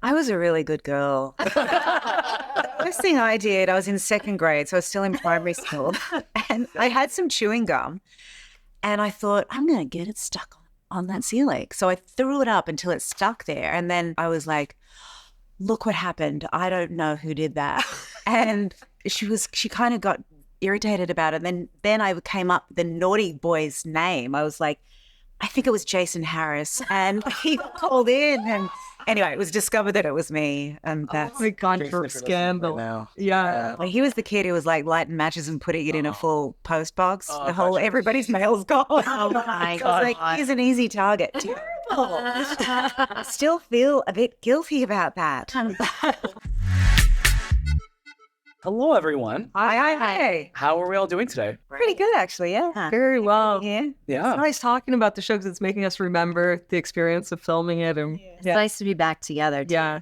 I was a really good girl. First thing I did, I was in second grade, so I was still in primary school, and I had some chewing gum, and I thought, I'm going to get it stuck on that ceiling. So I threw it up until it stuck there, and then I was like, look what happened. I don't know who did that. And she kind of got irritated about it. And then I came up with the naughty boy's name. I was like, I think it was Jason Harris. And he called in, and anyway, it was discovered that it was me. And that's my God, for scandal. Right Yeah. Like, he was the kid who was like lighting matches and putting it in a full post box. The whole everybody's mail's gone. Oh my God. Like, he's an easy target. I still feel a bit guilty about that. Hello, everyone. Hi. How are we all doing today? Pretty good, actually. Yeah. Very well. Yeah. Yeah. It's nice talking about the show because it's making us remember the experience of filming it. And It's nice to be back together. Too. yeah.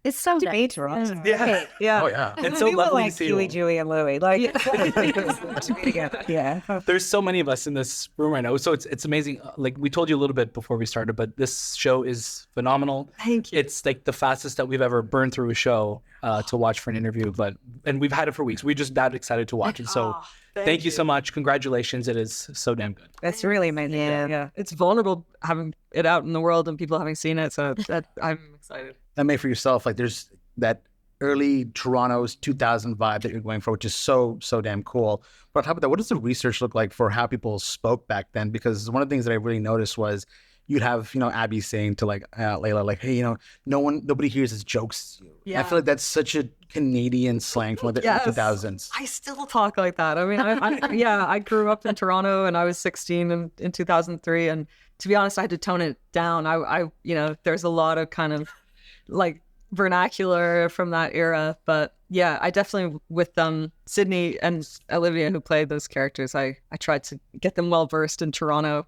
It's so To nice. be Toronto. Yeah. Yeah. Oh, yeah. It's so We were lovely like to see Huey, you. Dewey, and Louie. Like, to be together. Yeah. There's so many of us in this room right now. So it's amazing. Like we told you a little bit before we started, but this show is phenomenal. Thank you. It's like the fastest that we've ever burned through a show to watch for an interview. And we've had it for weeks. We're just that excited to watch it. So thank you so much. Congratulations. It is so damn good. That's really amazing. Yeah. It's vulnerable having it out in the world and people having seen it. So I'm excited. That made for yourself, like there's that early Toronto's 2000 vibe that you're going for, which is so damn cool. But on top of that, what does the research look like for how people spoke back then? Because one of the things that I really noticed was you'd have, Abbie saying to like Leile, like, hey, nobody hears his jokes. Yeah. I feel like that's such a Canadian slang from like the early 2000s. I still talk like that. I mean, I grew up in Toronto and I was 16 in 2003. And to be honest, I had to tone it down. I there's a lot of kind of like vernacular from that era. But yeah, I definitely, with Sydney and Alyvia, who played those characters, I tried to get them well versed in Toronto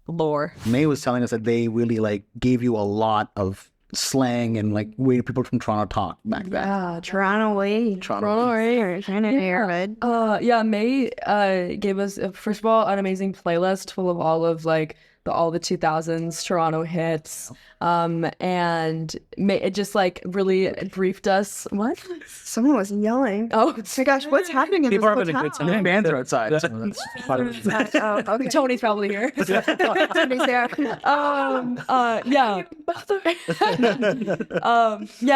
lore. Mae was telling us that they really like gave you a lot of slang and like way people from Toronto talk back then. Yeah, Toronto way. Toronto way. Kind of neighborhood. Yeah, Mae gave us, first of all, an amazing playlist full of all of like all the 2000s Toronto hits. And it just like really briefed us. What? Someone was yelling. Oh my gosh, what's happening in People this are having a good hotel? time. Bands are outside. So that's part of it. Oh, okay. Tony's probably here. Tony's there. Yeah.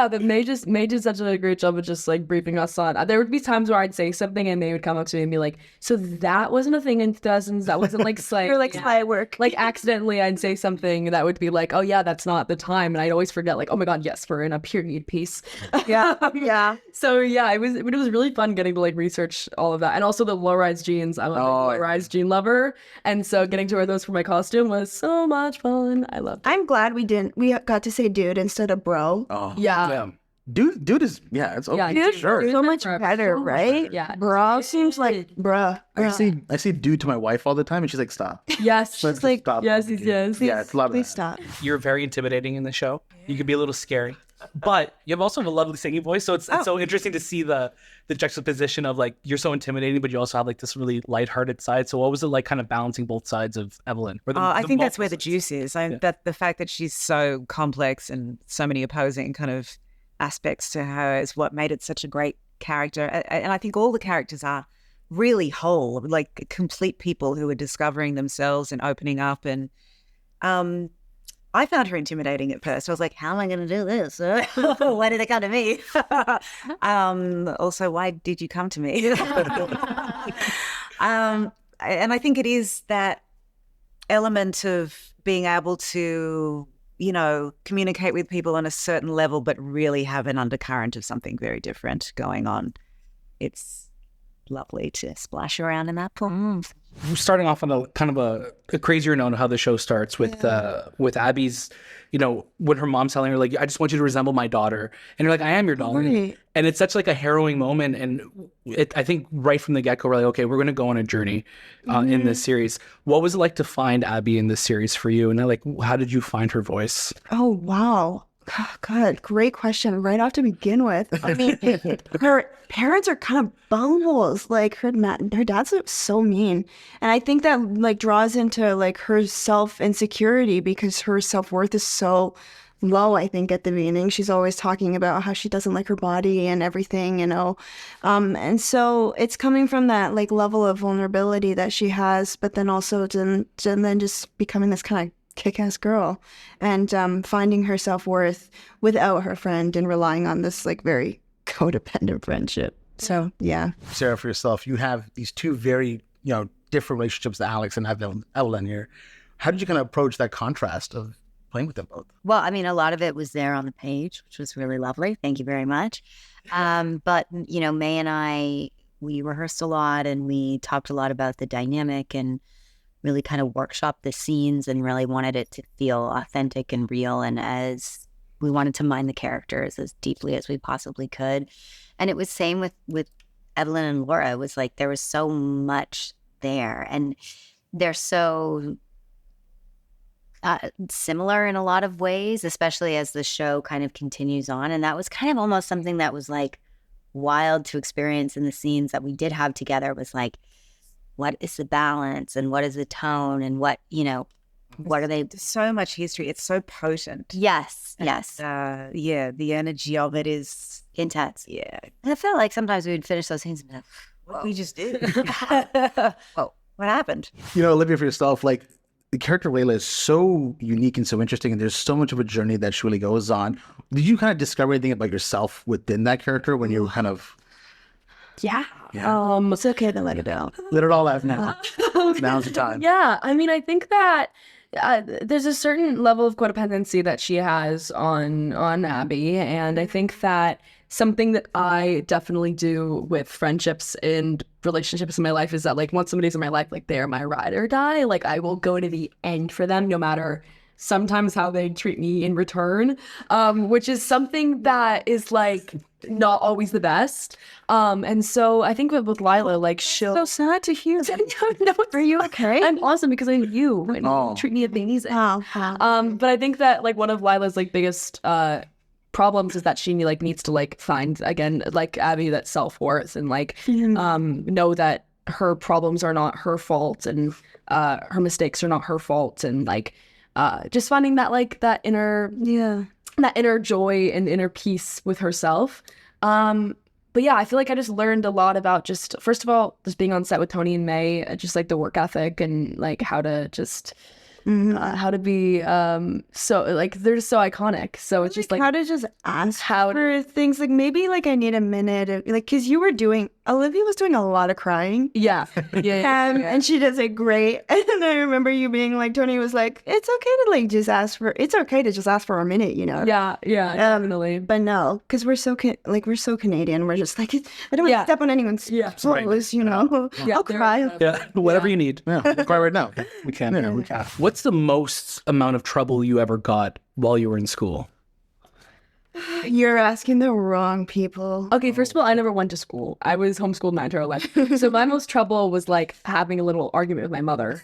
That Mae did such a great job of just like briefing us on. There would be times where I'd say something and Mae would come up to me and be like, so that wasn't a thing in 2000s. That wasn't like slang. You're like spy work. Like accidentally I'd say something that would be like, oh yeah, that's not the time. And I'd always forget like, oh my God, yes, we're in a period piece. Yeah. So yeah, it was really fun getting to like research all of that. And also the low-rise jeans. I'm a low-rise jean lover. And so getting to wear those for my costume was so much fun. I loved it. I'm glad we got to say dude instead of bro. Oh, Yeah. Dude is, it's okay. Yeah, Dude, sure. so much better, right? Yeah. Bro seems like bruh. I say dude to my wife all the time and she's like, stop. Yes. She's like, stop. yes. Yeah, it's a lot of Please that. stop. You're very intimidating in the show. You can be a little scary, but you have also a lovely singing voice. So it's so interesting to see the juxtaposition of like, you're so intimidating, but you also have like this really lighthearted side. So what was it like kind of balancing both sides of Evelyn? I think that's where the juice is. That the fact that she's so complex and so many opposing kind of aspects to her is what made it such a great character. And I think all the characters are really whole, like complete people who are discovering themselves and opening up. And I found her intimidating at first. I was like, how am I going to do this? Why did they come to me? Also, why did you come to me? And I think it is that element of being able to, communicate with people on a certain level, but really have an undercurrent of something very different going on. It's lovely to splash around in that pool. We're starting off on a kind of a crazier note of how the show starts with Abbie's, when her mom's telling her like, I just want you to resemble my daughter. And you're like, I am your daughter. Right. And it's such like a harrowing moment. And I think right from the get-go, we're like, okay, we're going to go on a journey in this series. What was it like to find Abbie in this series for you? And then, like, how did you find her voice? Oh, wow. God, great question. Right off to begin with. I mean, her parents are kind of bungholes. Like her dad's so mean. And I think that like draws into like her self-insecurity because her self-worth is so low, I think, at the beginning. She's always talking about how she doesn't like her body and everything, you know. And so it's coming from that like level of vulnerability that she has, but then also then just becoming this kind of kick-ass girl and finding her self-worth without her friend and relying on this like very codependent friendship. So yeah. Sarah, for yourself, you have these two very, different relationships, Alex and Evelyn here. How did you kind of approach that contrast of playing with them both? Well, I mean, a lot of it was there on the page, which was really lovely. Thank you very much. But, Mae and I, we rehearsed a lot and we talked a lot about the dynamic and really kind of workshopped the scenes and really wanted it to feel authentic and real. And as we wanted to mine the characters as deeply as we possibly could. And it was same with Evelyn and Laura. It was like there was so much there. And they're so similar in a lot of ways, especially as the show kind of continues on. And that was kind of almost something that was like wild to experience in the scenes that we did have together. It was like, what is the balance and what is the tone and what are they? There's so much history. It's so potent. Yes. Yeah, the energy of it is Intense. Yeah. And I felt like sometimes we would finish those scenes and be like, What we just did. Whoa, what happened? Alyvia, for yourself, like the character Leile is so unique and so interesting, and there's so much of a journey that she really goes on. Did you kind of discover anything about yourself within that character when you were kind of... Yeah. It's okay to let it out. Let it all out now. Now's the time. Yeah, I mean, I think that there's a certain level of codependency that she has on Abbie, and I think that something that I definitely do with friendships and relationships in my life is that like once somebody's in my life, like they're my ride or die. Like I will go to the end for them, no matter sometimes how they treat me in return, which is something that is like not always the best. And so I think with Leile, like she'll... So sad to hear. No, Are you okay? I'm awesome because I know you and you treat me amazing. But I think that like one of Lila's like biggest problems is that she like needs to like find again like Abbie that self-worth and like know that her problems are not her fault and her mistakes are not her fault and like just finding that like that inner joy and inner peace with herself. But yeah, I feel like I just learned a lot about just, first of all, just being on set with Toni and Mae, just like the work ethic and like how to just, how to be, so like, they're so iconic. So it's just like how to just ask for things. Like maybe like I need a minute, like, cause Alyvia was doing a lot of crying. Yeah. And she does it great. And I remember you being like, Toni was like, it's okay to just ask for a minute, Yeah, definitely. But no, because we're so Canadian. We're just like, I don't want to step on anyone's toes, I'll cry. Yeah, whatever you need. Yeah, we'll cry right now. We can. Yeah, we can. What's the most amount of trouble you ever got while you were in school? You're asking the wrong people. Okay, first of all, I never went to school. I was homeschooled my entire life. So my most trouble was like having a little argument with my mother.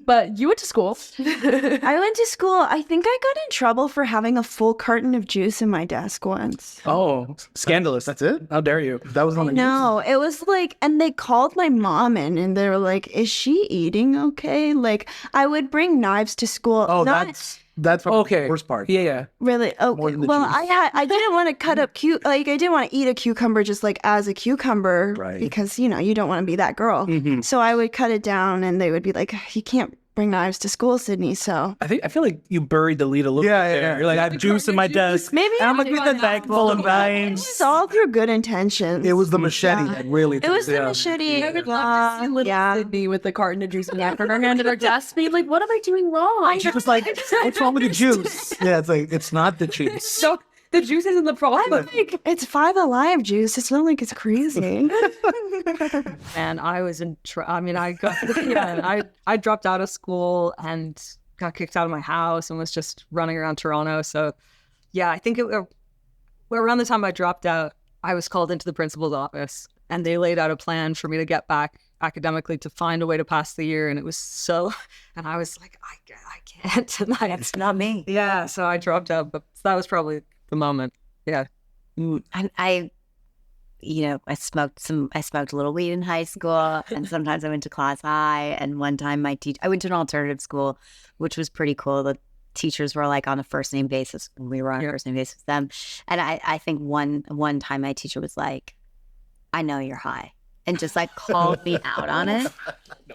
But you went to school. I went to school. I think I got in trouble for having a full carton of juice in my desk once. Oh, scandalous. That's it? How dare you? That was on the news? No, it was like, and they called my mom in and they were like, is she eating okay? Like, I would bring knives to school. Oh, that's okay. The worst part. Yeah. Really? Okay. Well, juice. I didn't want to cut up I didn't want to eat a cucumber just like as a cucumber, right? Because you don't want to be that girl. Mm-hmm. So I would cut it down, and they would be like, "You can't bring knives to school, Sydney." So I feel like you buried the lead a little bit there. You're like, I have juice in my desk. Maybe and I'm like with the bag full of knives. It's all through good intentions. It was the machete that really. It was the machete. I would love to see little Sydney with the carton of juice in her hand at her desk, being like, "What am I doing wrong?" She was like, "What's wrong with the juice?" Yeah, it's like it's not the juice. So the juice isn't the problem. Like, it's 5 Alive juice. It's not like it's crazy. And I was I dropped out of school and got kicked out of my house and was just running around Toronto. So yeah, I think around the time I dropped out, I was called into the principal's office and they laid out a plan for me to get back academically to find a way to pass the year. And it was and I was like, I can't tonight. It's not me. Yeah. So I dropped out, but that was probably the moment. Yeah. I smoked a little weed in high school, and sometimes I went to class high. And one time I went to an alternative school, which was pretty cool. The teachers were like on a first name basis. We were on a first name basis with them. And I think one time my teacher was like, I know you're high. And just like called me out on it.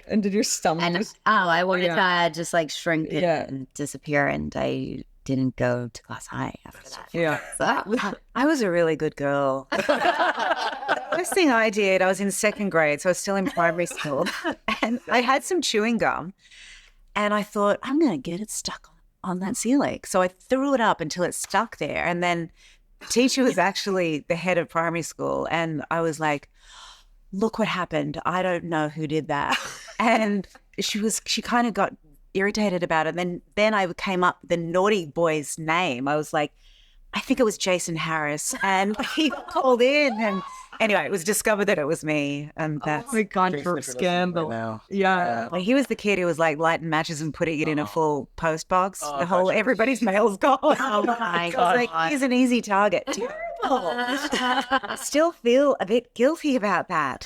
And did your stomach And just... I wanted to just like shrink it Yeah. and disappear. And I didn't go to class high after that. Yeah. So, I was a really good girl. First thing I did, I was in second grade, so I was still in primary school, and I had some chewing gum, and I thought, I'm going to get it stuck on that ceiling. So I threw it up until it stuck there, and then the teacher was actually the head of primary school, and I was like, look what happened. I don't know who did that. And she kind of got irritated about it. Then I came up the naughty boy's name. I was like, I think it was Jason Harris, and he called in, and anyway, it was discovered that it was me, and that's. Oh my God, for scandal. Now. Yeah. Like, he was the kid who was like lighting matches and putting it in a full post box. The whole everybody's mail's gone. Oh my God! Like, he's an easy target. Terrible. I still feel a bit guilty about that.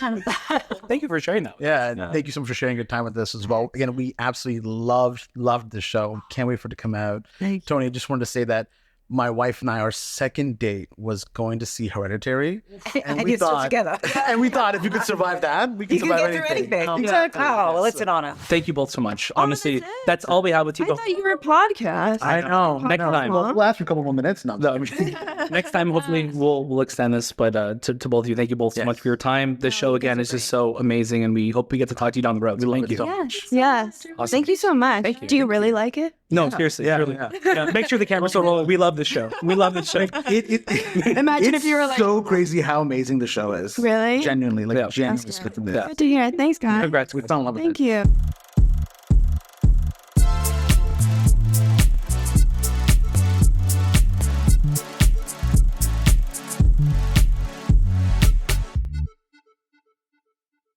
Thank you for sharing that. Yeah, and thank you so much for sharing your time with us as well. Again, we absolutely loved the show. Can't wait for it to come out. Tony, I just wanted to say that my wife and I, our second date was going to see Hereditary, And you're still together. and we thought if you could survive that, we could You can survive get through anything. Exactly. Oh, well, it's an honor. Thank you both so much. Honestly, that's all we have with you. I thought you were a podcast. I know. Next time. We'll ask for a couple more minutes. No, Next time, hopefully, we'll extend this. But to both of you, thank you both so much for your time. This show, again, is just so amazing, and we hope we get to talk to you down the road. So thank you. Yes. Awesome. Thank you so much. Thank you. Do you really like it? No, seriously. Yeah, really. yeah. Yeah, make sure the camera's still rolling. We love this show. We love this show. Imagine it's if you were like, so crazy how amazing the show is. Really? Genuinely, like Yeah. genuinely. Yeah. Good to hear. Thanks, guys. Congrats. We fell in love with Thank it. you.